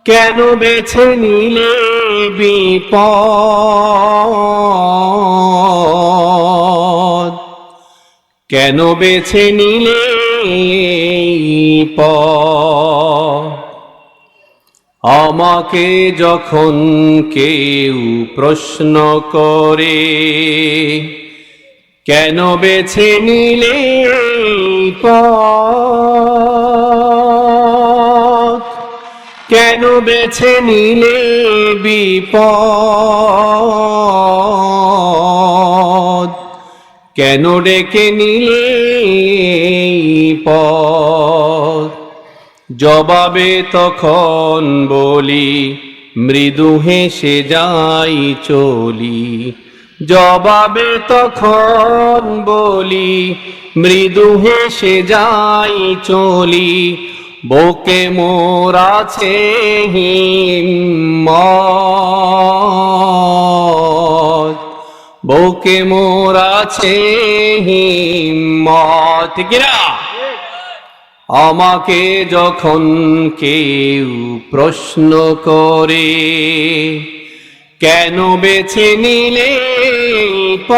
কেন বেছে নিলে বিপদ, কেন বেছে নিলে পথ? আমাকে যখন কেউ প্রশ্ন করে, কেন বেছে নিলে পথ, কেন বেছে নিলে বিপদ, কেন ডেকে নিলে পথ? জবাবে তখন বলি, মৃদু হেসে যাই চলি। জবাবে তখন বলি, মৃদু হেসে যাই চলি। বুকে মোর আছে হিম্মত, বুকে মোর আছে হিম্মত। ঠিক না? আমাকে যখন কেউ প্রশ্ন করে, কেন বেছে নিলে পথ,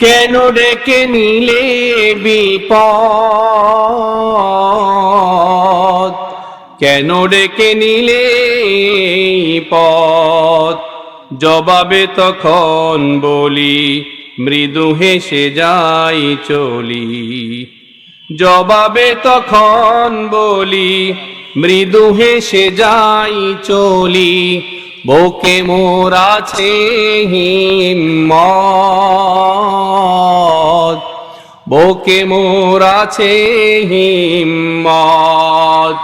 কেন ডেকে নিলে বিপদ, কেন ডেকে নিলে পথ? জবাবে তখন বলি, মৃদু হেসে যাই চলি। জবাবে তখন বলি, মৃদু হেসে যাই চলি। বুকে মোর আছে হিম্মত, বুকে মোর আছে হিম্মত।